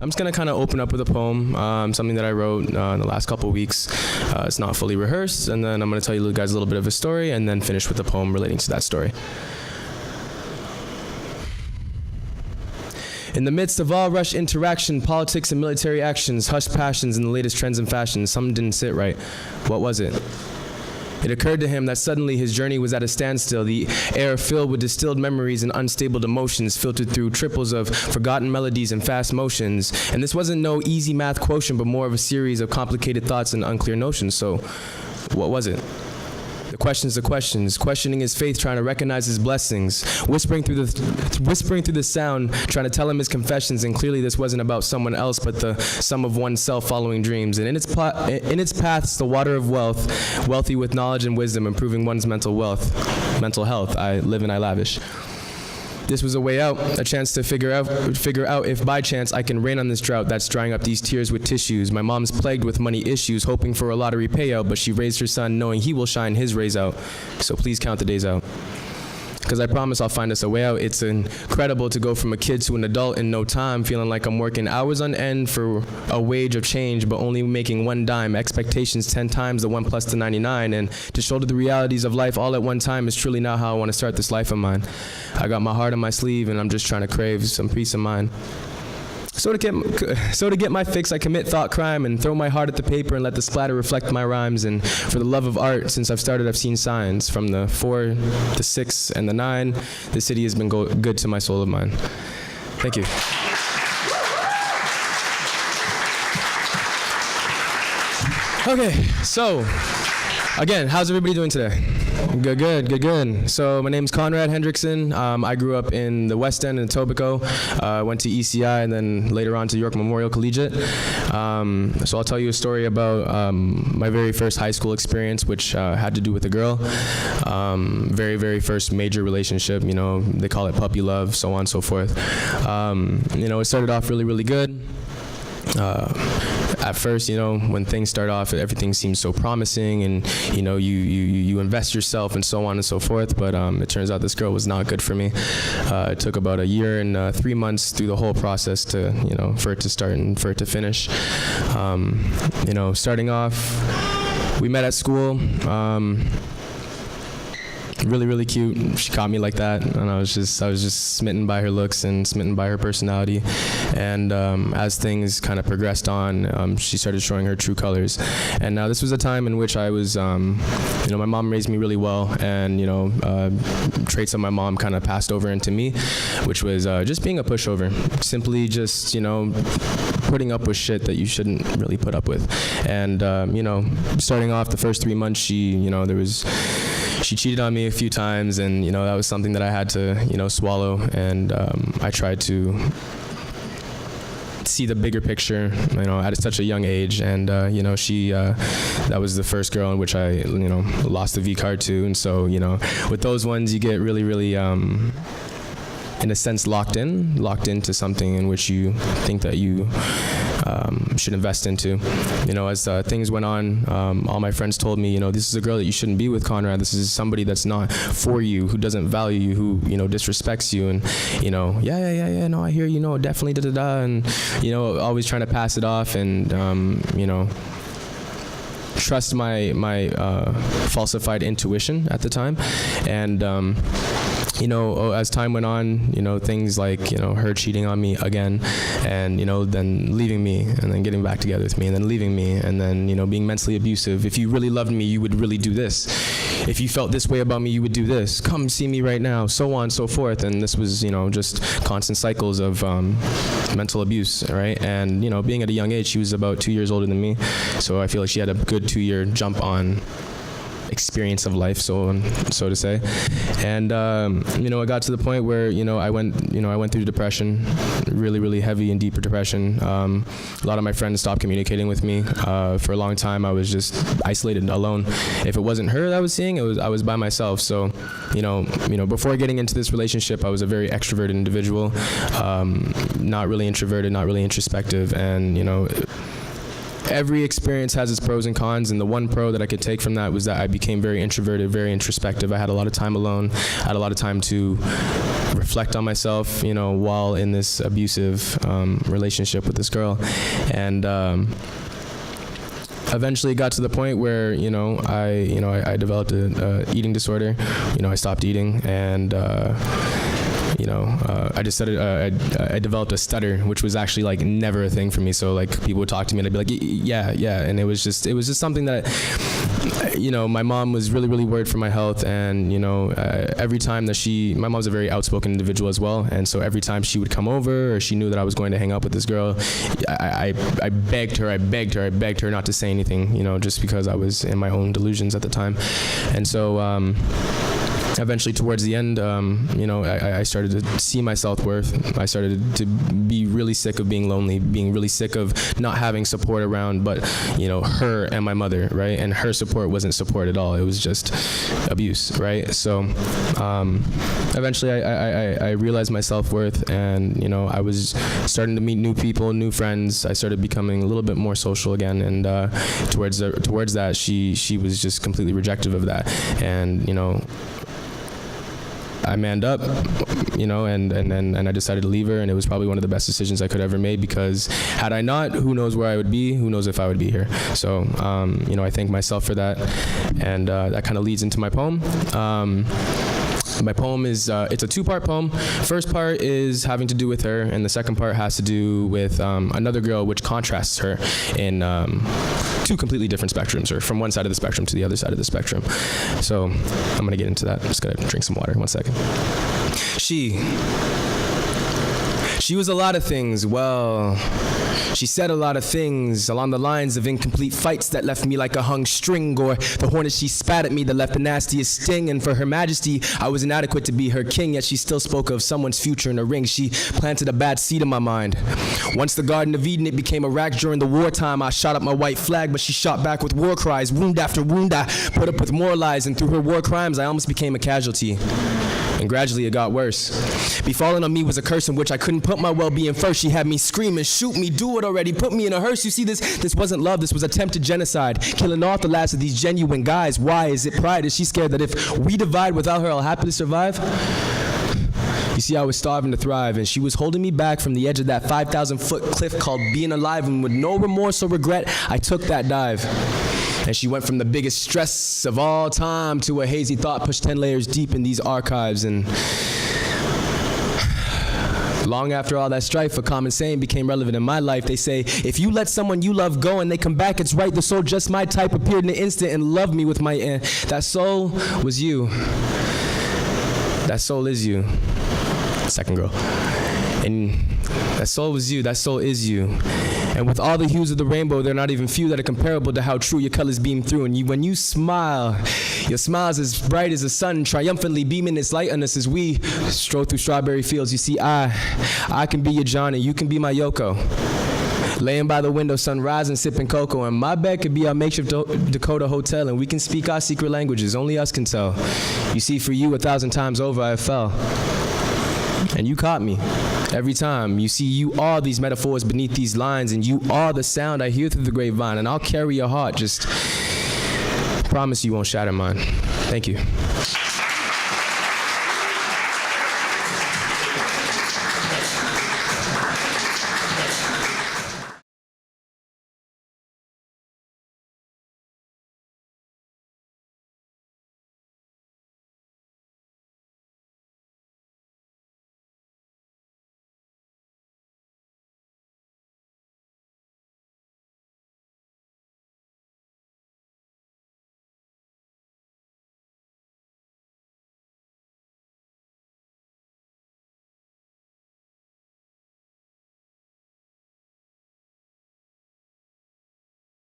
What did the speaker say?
I'm just going to kind of open up with a poem, something that I wrote in the last couple weeks. It's not fully rehearsed, and then I'm going to tell you guys a little bit of a story, and then finish with a poem relating to that story. In the midst of all rush interaction, politics and military actions, hushed passions and the latest trends and fashions, something didn't sit right. What was it? It occurred to him that suddenly his journey was at a standstill, the air filled with distilled memories and unstable emotions filtered through triples of forgotten melodies and fast motions. And this wasn't no easy math quotient, but more of a series of complicated thoughts and unclear notions. So, what was it? The questions, questioning his faith, trying to recognize his blessings, whispering through the sound, trying to tell him his confessions, and clearly this wasn't about someone else, but the sum of oneself following dreams. And in its paths, the water of wealth, wealthy with knowledge and wisdom, improving one's mental health. I live and I lavish. This was a way out, a chance to figure out if by chance I can rain on this drought that's drying up these tears with tissues. My mom's plagued with money issues, hoping for a lottery payout, but she raised her son knowing he will shine his rays out. So please count the days out. Because I promise I'll find us a way out. It's incredible to go from a kid to an adult in no time, feeling like I'm working hours on end for a wage of change, but only making one dime. Expectations 10 times the 1 plus the 99, and to shoulder the realities of life all at one time is truly not how I want to start this life of mine. I got my heart on my sleeve, and I'm just trying to crave some peace of mind. So to get my fix, I commit thought crime and throw my heart at the paper and let the splatter reflect my rhymes. And for the love of art, since I've started, I've seen signs. From the 4, the 6, and the 9, the city has been good to my soul of mine. Thank you. Okay, so again, how's everybody doing today? Good. So my name's Conrad Hendrickson. I grew up in the West End in Etobicoke. Went to ECI and then later on to York Memorial Collegiate. So I'll tell you a story about my very first high school experience, which had to do with a girl. Very first major relationship. You know, they call it puppy love, so on and so forth. You know, it started off really good. At first, you know, when things start off, everything seems so promising, and you know, you invest yourself and so on and so forth. But it turns out this girl was not good for me. It took about a year and 3 months through the whole process to, you know, for it to start and for it to finish. You know, starting off, we met at school. Really cute. She caught me like that, and I was just smitten by her looks and smitten by her personality. And as things kind of progressed on, she started showing her true colors. And now this was a time in which I was, you know, my mom raised me really well, and you know, traits of my mom kind of passed over into me, which was just being a pushover, simply just, you know, putting up with shit that you shouldn't really put up with. And you know, starting off the first 3 months, she cheated on me a few times, and you know, that was something that I had to, you know, swallow. And I tried to see the bigger picture, you know, at such a young age. And you know, that was the first girl in which I, you know, lost the V card to. And so, you know, with those ones, you get really in a sense locked into something in which you think that you should invest into. You know, as things went on, all my friends told me, you know, this is a girl that you shouldn't be with, Conrad. This is somebody that's not for you, who doesn't value you, who, you know, disrespects you. And, you know, yeah, no, I hear you, no, definitely, and, you know, always trying to pass it off and, you know, trust my falsified intuition at the time. And, you know, as time went on, you know, things like, you know, her cheating on me again, and, you know, then leaving me, and then getting back together with me, and then leaving me, and then, you know, being mentally abusive. If you really loved me, you would really do this. If you felt this way about me, you would do this. Come see me right now, so on and so forth. And this was, you know, just constant cycles of mental abuse, right? And, you know, being at a young age, she was about 2 years older than me, so I feel like she had a good 2-year jump on experience of life, so to say. And you know, it got to the point where, you know, I went through depression, really heavy and deeper depression. A lot of my friends stopped communicating with me. For a long time, I was just isolated, alone. If it wasn't her that I was seeing, I was by myself. So, you know, before getting into this relationship, I was a very extroverted individual, not really introverted, not really introspective, and, you know, every experience has its pros and cons, and the one pro that I could take from that was that I became very introverted, very introspective. I had a lot of time alone. I had a lot of time to reflect on myself, while in this abusive relationship with this girl. And eventually it got to the point where, I developed a eating disorder. I stopped eating, and I just started. I developed a stutter, which was actually like never a thing for me. So like people would talk to me, and I'd be like, yeah, and it was just something that, my mom was really, really worried for my health, and every time that my mom's a very outspoken individual as well, and so every time she would come over, or she knew that I was going to hang out with this girl, I begged her not to say anything, just because I was in my own delusions at the time, and so. Eventually, towards the end, I started to see my self-worth. I started to be really sick of being lonely, being really sick of not having support around, but, her and my mother, right? And her support wasn't support at all. It was just abuse, right? So eventually, I realized my self-worth, and, I was starting to meet new people, new friends. I started becoming a little bit more social again, and towards that, she was just completely rejective of that, and, I manned up, and I decided to leave her, and it was probably one of the best decisions I could ever made, because had I not, who knows where I would be, who knows if I would be here. So, I thank myself for that, and that kind of leads into my poem. My poem is, it's a two-part poem. First part is having to do with her, and the second part has to do with another girl, which contrasts her in two completely different spectrums, or from one side of the spectrum to the other side of the spectrum. So I'm going to get into that. I'm just going to drink some water. 1 second. She was a lot of things. Well, she said a lot of things along the lines of incomplete fights that left me like a hung string, or the hornet she spat at me that left the nastiest sting. And for her majesty, I was inadequate to be her king, yet she still spoke of someone's future in a ring. She planted a bad seed in my mind. Once the Garden of Eden, it became Iraq during the wartime. I shot up my white flag, but she shot back with war cries. Wound after wound, I put up with more lies, and through her war crimes, I almost became a casualty. And gradually it got worse. Befalling on me was a curse in which I couldn't put my well-being first. She had me screaming, shoot me, do it already, put me in a hearse. You see, this wasn't love, this was attempted genocide, killing off the last of these genuine guys. Why? Is it pride? Is she scared that if we divide without her, I'll happily survive? You see, I was starving to thrive, and she was holding me back from the edge of that 5,000-foot cliff called being alive, and with no remorse or regret, I took that dive. And she went from the biggest stress of all time to a hazy thought pushed 10 layers deep in these archives. And long after all that strife, a common saying became relevant in my life. They say, if you let someone you love go and they come back, it's right. The soul just my type appeared in an instant and loved me with my end. That soul was you. That soul is you. Second girl. And that soul was you. That soul is you. And with all the hues of the rainbow, there are not even few that are comparable to how true your colors beam through. And when you smile, your smile is as bright as the sun, triumphantly beaming its light on us as we stroll through strawberry fields. You see, I can be your Johnny, you can be my Yoko. Laying by the window, sun rising, sipping cocoa, and my bed could be our makeshift Dakota hotel, and we can speak our secret languages, only us can tell. You see, for you 1,000 times over I fell, and you caught me. Every time. You see, you are these metaphors beneath these lines, and you are the sound I hear through the grapevine, and I'll carry your heart. Just promise you won't shatter mine. Thank you.